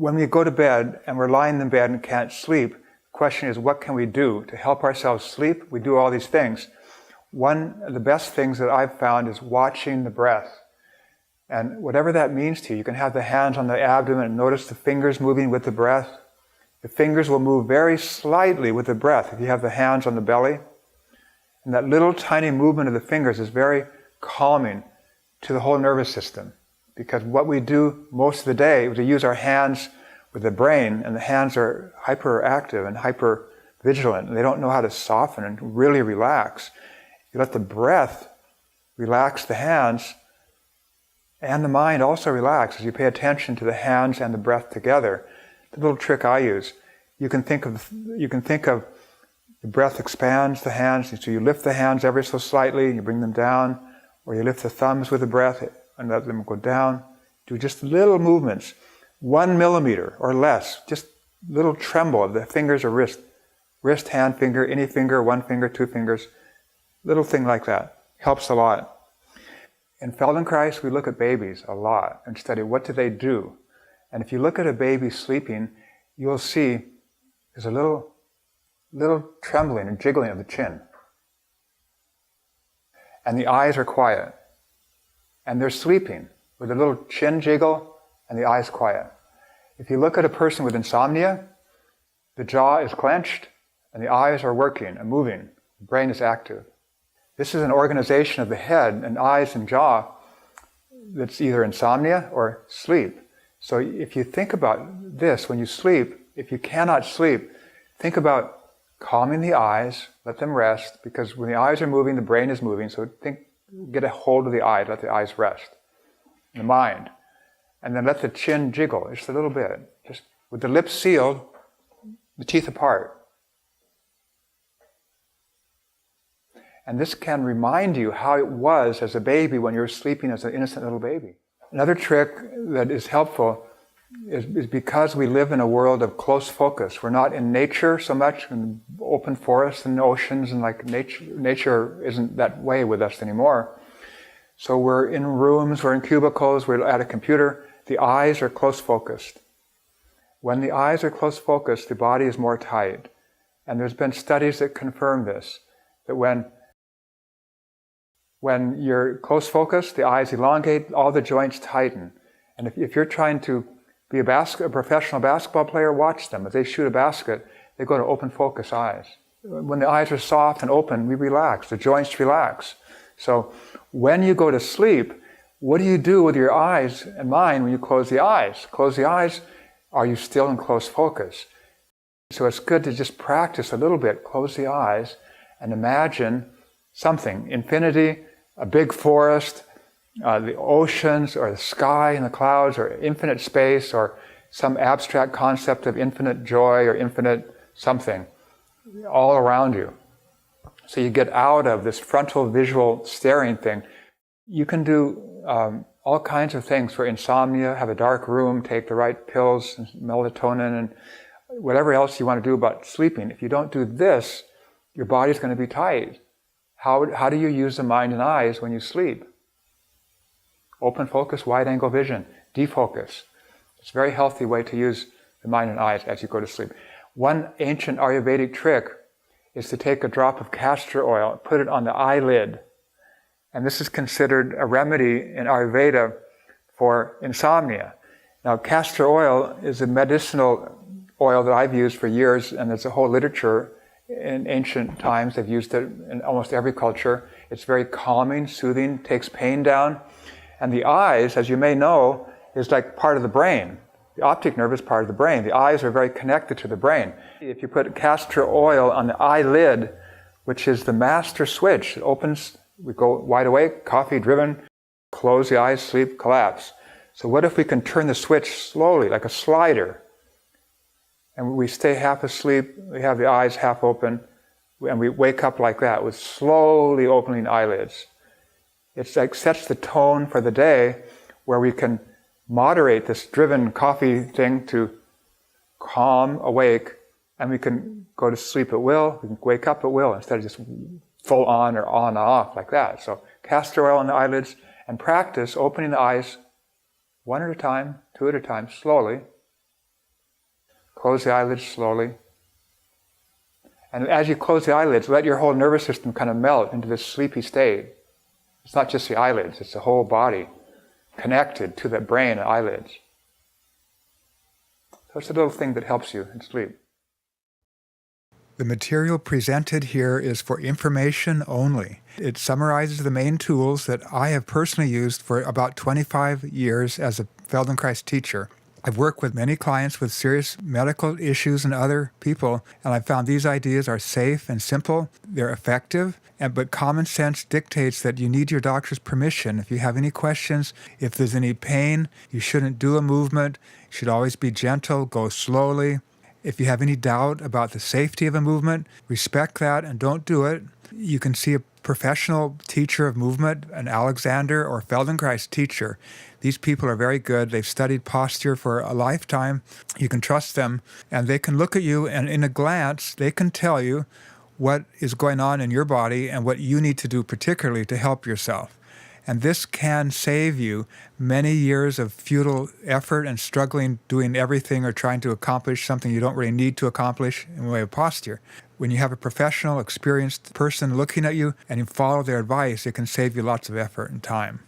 When we go to bed and we're lying in bed and can't sleep, the question is, what can we do to help ourselves sleep? We do all these things. One of the best things that I've found is watching the breath. And whatever that means to you, you can have the hands on the abdomen and notice the fingers moving with the breath. The fingers will move very slightly with the breath if you have the hands on the belly. And that little tiny movement of the fingers is very calming to the whole nervous system. Because what we do most of the day is to use our hands with the brain, and the hands are hyperactive and hyper vigilant, and they don't know how to soften and really relax. You let the breath relax the hands, and the mind also relaxes. You pay attention to the hands and the breath together. The little trick I use, you can think of the breath expands the hands, so you lift the hands ever so slightly, and you bring them down, or you lift the thumbs with the breath and let them go down. Do just little movements, 1 millimeter or less, just little tremble of the fingers or wrist, hand, finger, any finger, 1 finger, 2 fingers, little thing like that. Helps a lot. In Feldenkrais, we look at babies a lot and study what do they do. And if you look at a baby sleeping, you'll see there's a little trembling and jiggling of the chin. And the eyes are quiet. And they're sleeping with a little chin jiggle and the eyes quiet. If you look at a person with insomnia, the jaw is clenched and the eyes are working and moving. The brain is active. This is an organization of the head and eyes and jaw that's either insomnia or sleep. So if you think about this when you sleep, if you cannot sleep, think about calming the eyes, let them rest, because when the eyes are moving, the brain is moving, so get a hold of the eye, let the eyes rest, the mind. And then let the chin jiggle, just a little bit. Just with the lips sealed, the teeth apart. And this can remind you how it was as a baby when you were sleeping as an innocent little baby. Another trick that is helpful is because we live in a world of close focus. We're not in nature so much, in open forests and oceans, and like nature isn't that way with us anymore. So we're in rooms, we're in cubicles, we're at a computer. The eyes are close focused. When the eyes are close focused, the body is more tight. And there's been studies that confirm this, that when you're close focused, the eyes elongate, all the joints tighten. And if you're trying to be a professional basketball player, watch them. If they shoot a basket, they go to open focus eyes. When the eyes are soft and open, we relax, the joints relax. So when you go to sleep, what do you do with your eyes and mind when you close the eyes? Close the eyes, are you still in close focus? So it's good to just practice a little bit, close the eyes, and imagine something, infinity, a big forest, the oceans or the sky and the clouds or infinite space or some abstract concept of infinite joy or infinite something all around you. So you get out of this frontal visual staring thing. You can do all kinds of things for insomnia, have a dark room, take the right pills, and melatonin, and whatever else you want to do about sleeping. If you don't do this, your body's going to be tight. How do you use the mind and eyes when you sleep? Open focus, wide angle vision, defocus. It's a very healthy way to use the mind and eyes as you go to sleep. One ancient Ayurvedic trick is to take a drop of castor oil, put it on the eyelid. And this is considered a remedy in Ayurveda for insomnia. Now, castor oil is a medicinal oil that I've used for years, and there's a whole literature in ancient times. They've used it in almost every culture. It's very calming, soothing, takes pain down. And the eyes, as you may know, is like part of the brain. The optic nerve is part of the brain. The eyes are very connected to the brain. If you put castor oil on the eyelid, which is the master switch, it opens, we go wide awake, coffee driven, close the eyes, sleep, collapse. So what if we can turn the switch slowly, like a slider, and we stay half asleep, we have the eyes half open, and we wake up like that with slowly opening eyelids. It's like sets the tone for the day where we can moderate this driven coffee thing to calm, awake, and we can go to sleep at will, we can wake up at will instead of just full on or on and off like that. So castor oil on the eyelids and practice opening the eyes one at a time, two at a time, slowly, Close the eyelids slowly. And as you close the eyelids, let your whole nervous system kind of melt into this sleepy state. It's not just the eyelids, it's the whole body connected to the brain and eyelids. So it's a little thing that helps you in sleep. The material presented here is for information only. It summarizes the main tools that I have personally used for about 25 years as a Feldenkrais teacher. I've worked with many clients with serious medical issues and other people, and I've found these ideas are safe and simple, they're effective, but common sense dictates that you need your doctor's permission. If you have any questions, if there's any pain, you shouldn't do a movement, you should always be gentle, go slowly. If you have any doubt about the safety of a movement, respect that and don't do it. You can see a professional teacher of movement, an Alexander or Feldenkrais teacher. These people are very good. They've studied posture for a lifetime. You can trust them, and they can look at you, and in a glance, they can tell you what is going on in your body and what you need to do particularly to help yourself. And this can save you many years of futile effort and struggling, doing everything or trying to accomplish something you don't really need to accomplish in the way of posture. When you have a professional, experienced person looking at you and you follow their advice, it can save you lots of effort and time.